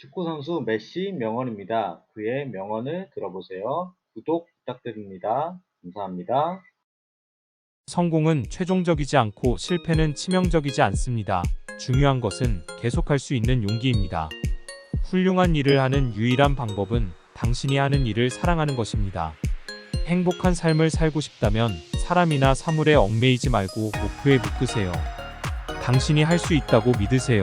축구선수 메시 명언입니다. 그의 명언을 들어보세요. 구독 부탁드립니다. 감사합니다. 성공은 최종적이지 않고 실패는 치명적이지 않습니다. 중요한 것은 계속할 수 있는 용기입니다. 훌륭한 일을 하는 유일한 방법은 당신이 하는 일을 사랑하는 것입니다. 행복한 삶을 살고 싶다면 사람이나 사물에 얽매이지 말고 목표에 묶으세요. 당신이 할 수 있다고 믿으세요.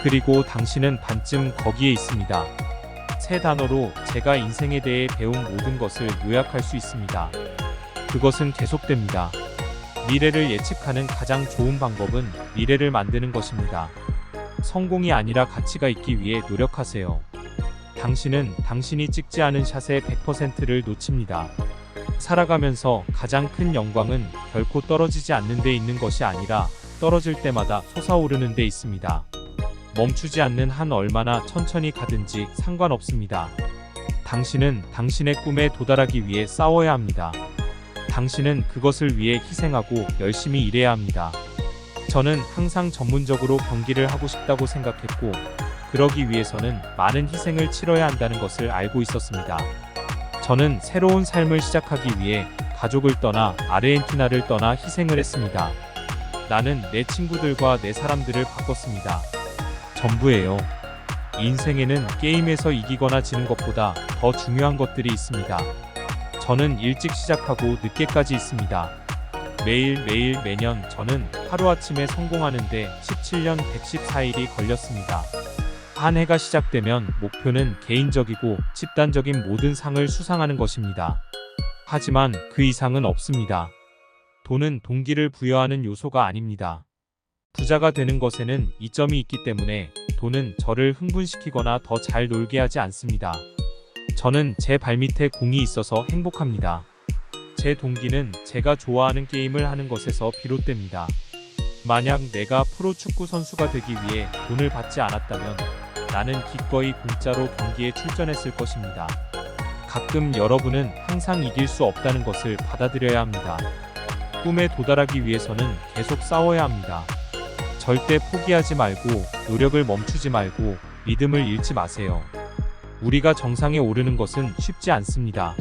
그리고 당신은 반쯤 거기에 있습니다. 세 단어로 제가 인생에 대해 배운 모든 것을 요약할 수 있습니다. 그것은 계속됩니다. 미래를 예측하는 가장 좋은 방법은 미래를 만드는 것입니다. 성공이 아니라 가치가 있기 위해 노력하세요. 당신은 당신이 찍지 않은 샷의 100%를 놓칩니다. 살아가면서 가장 큰 영광은 결코 떨어지지 않는 데 있는 것이 아니라 떨어질 때마다 솟아오르는 데 있습니다. 멈추지 않는 한 얼마나 천천히 가든지 상관없습니다. 당신은 당신의 꿈에 도달하기 위해 싸워야 합니다. 당신은 그것을 위해 희생하고 열심히 일해야 합니다. 저는 항상 전문적으로 경기를 하고 싶다고 생각했고, 그러기 위해서는 많은 희생을 치러야 한다는 것을 알고 있었습니다. 저는 새로운 삶을 시작하기 위해 가족을 떠나 아르헨티나를 떠나 희생을 했습니다. 나는 내 친구들과 내 사람들을 바꿨습니다. 전부예요. 인생에는 게임에서 이기거나 지는 것보다 더 중요한 것들이 있습니다. 저는 일찍 시작하고 늦게까지 있습니다. 매일 매년 저는 하루아침에 성공하는데 17년 114일이 걸렸습니다. 한 해가 시작되면 목표는 개인적이고 집단적인 모든 상을 수상하는 것입니다. 하지만 그 이상은 없습니다. 돈은 동기를 부여하는 요소가 아닙니다. 부자가 되는 것에는 이점이 있기 때문에 돈은 저를 흥분시키거나 더 잘 놀게 하지 않습니다. 저는 제 발밑에 공이 있어서 행복합니다. 제 동기는 제가 좋아하는 게임을 하는 것에서 비롯됩니다. 만약 내가 프로 축구 선수가 되기 위해 돈을 받지 않았다면 나는 기꺼이 공짜로 경기에 출전했을 것입니다. 가끔 여러분은 항상 이길 수 없다는 것을 받아들여야 합니다. 꿈에 도달하기 위해서는 계속 싸워야 합니다. 절대 포기하지 말고 노력을 멈추지 말고 믿음을 잃지 마세요. 우리가 정상에 오르는 것은 쉽지 않습니다.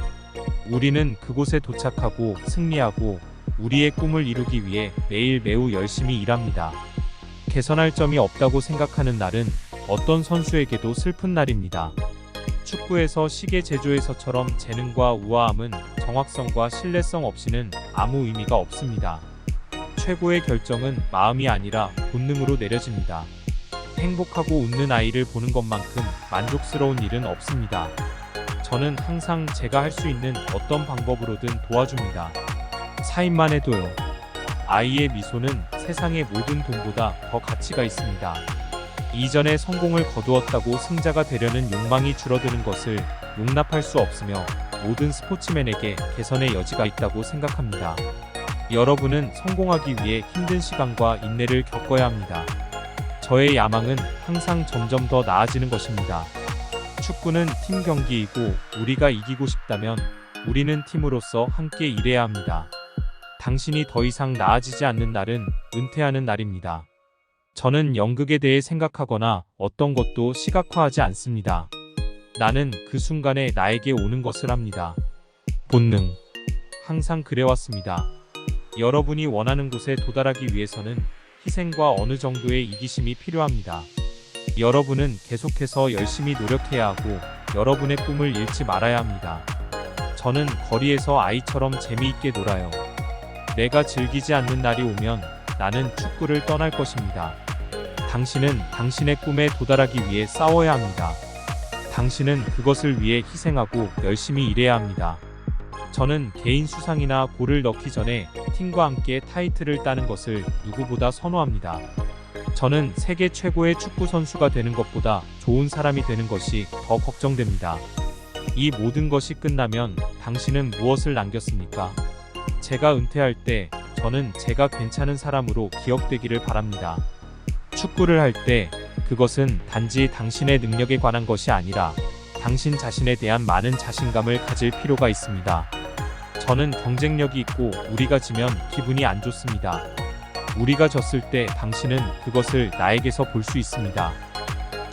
우리는 그곳에 도착하고 승리하고 우리의 꿈을 이루기 위해 매일 매우 열심히 일합니다. 개선할 점이 없다고 생각하는 날은 어떤 선수에게도 슬픈 날입니다. 축구에서 시계 제조에서처럼 재능과 우아함은 정확성과 신뢰성 없이는 아무 의미가 없습니다. 최고의 결정은 마음이 아니라 본능으로 내려집니다. 행복하고 웃는 아이를 보는 것만큼 만족스러운 일은 없습니다. 저는 항상 제가 할 수 있는 어떤 방법으로든 도와줍니다. 사인만 해도요. 아이의 미소는 세상의 모든 돈보다 더 가치가 있습니다. 이전에 성공을 거두었다고 승자가 되려는 욕망이 줄어드는 것을 용납할 수 없으며 모든 스포츠맨에게 개선의 여지가 있다고 생각합니다. 여러분은 성공하기 위해 힘든 시간과 인내를 겪어야 합니다. 저의 야망은 항상 점점 더 나아지는 것입니다. 축구는 팀 경기이고 우리가 이기고 싶다면 우리는 팀으로서 함께 일해야 합니다. 당신이 더 이상 나아지지 않는 날은 은퇴하는 날입니다. 저는 연극에 대해 생각하거나 어떤 것도 시각화하지 않습니다. 나는 그 순간에 나에게 오는 것을 합니다. 본능. 항상 그래왔습니다. 여러분이 원하는 곳에 도달하기 위해서는 희생과 어느 정도의 이기심이 필요합니다. 여러분은 계속해서 열심히 노력해야 하고 여러분의 꿈을 잃지 말아야 합니다. 저는 거리에서 아이처럼 재미있게 놀아요. 내가 즐기지 않는 날이 오면 나는 축구를 떠날 것입니다. 당신은 당신의 꿈에 도달하기 위해 싸워야 합니다. 당신은 그것을 위해 희생하고 열심히 일해야 합니다. 저는 개인 수상이나 골을 넣기 전에 팀과 함께 타이틀을 따는 것을 누구보다 선호합니다. 저는 세계 최고의 축구 선수가 되는 것보다 좋은 사람이 되는 것이 더 걱정됩니다. 이 모든 것이 끝나면 당신은 무엇을 남겼습니까? 제가 은퇴할 때 저는 제가 괜찮은 사람으로 기억되기를 바랍니다. 축구를 할 때 그것은 단지 당신의 능력에 관한 것이 아니라 당신 자신에 대한 많은 자신감을 가질 필요가 있습니다. 저는 경쟁력이 있고 우리가 지면 기분이 안 좋습니다. 우리가 졌을 때 당신은 그것을 나에게서 볼 수 있습니다.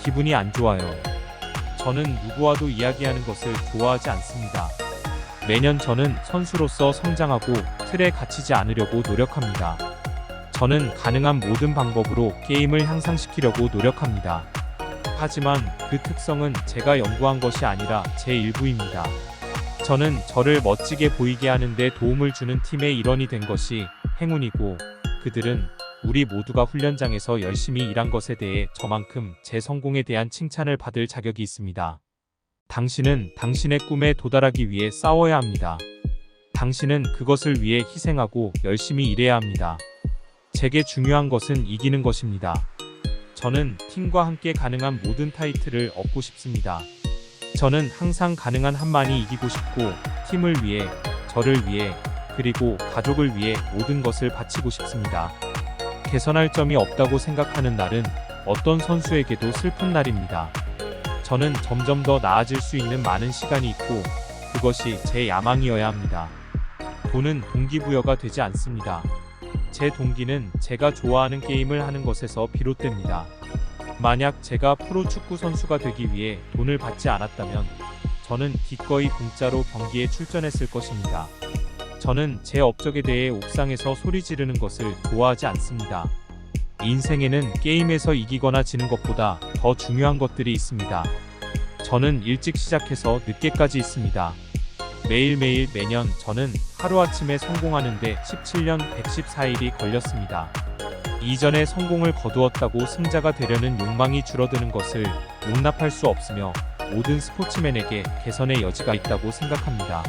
기분이 안 좋아요. 저는 누구와도 이야기하는 것을 좋아하지 않습니다. 매년 저는 선수로서 성장하고 틀에 갇히지 않으려고 노력합니다. 저는 가능한 모든 방법으로 게임을 향상시키려고 노력합니다. 하지만 그 특성은 제가 연구한 것이 아니라 제 일부입니다. 저는 저를 멋지게 보이게 하는데 도움을 주는 팀의 일원이 된 것이 행운이고, 그들은 우리 모두가 훈련장에서 열심히 일한 것에 대해 저만큼 제 성공에 대한 칭찬을 받을 자격이 있습니다. 당신은 당신의 꿈에 도달하기 위해 싸워야 합니다. 당신은 그것을 위해 희생하고 열심히 일해야 합니다. 제게 중요한 것은 이기는 것입니다. 저는 팀과 함께 가능한 모든 타이틀을 얻고 싶습니다. 저는 항상 가능한 한만이 이기고 싶고, 팀을 위해, 저를 위해, 그리고 가족을 위해 모든 것을 바치고 싶습니다. 개선할 점이 없다고 생각하는 날은 어떤 선수에게도 슬픈 날입니다. 저는 점점 더 나아질 수 있는 많은 시간이 있고, 그것이 제 야망이어야 합니다. 돈은 동기부여가 되지 않습니다. 제 동기는 제가 좋아하는 게임을 하는 것에서 비롯됩니다. 만약 제가 프로 축구 선수가 되기 위해 돈을 받지 않았다면 저는 기꺼이 공짜로 경기에 출전했을 것입니다. 저는 제 업적에 대해 옥상에서 소리 지르는 것을 좋아하지 않습니다. 인생에는 게임에서 이기거나 지는 것보다 더 중요한 것들이 있습니다. 저는 일찍 시작해서 늦게까지 있습니다. 매일매일 매년 저는 하루아침에 성공하는데 17년 114일이 걸렸습니다. 이전에 성공을 거두었다고 승자가 되려는 욕망이 줄어드는 것을 용납할 수 없으며 모든 스포츠맨에게 개선의 여지가 있다고 생각합니다.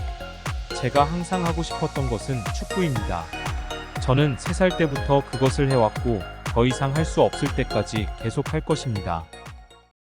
제가 항상 하고 싶었던 것은 축구입니다. 저는 3살 때부터 그것을 해왔고 더 이상 할 수 없을 때까지 계속 할 것입니다.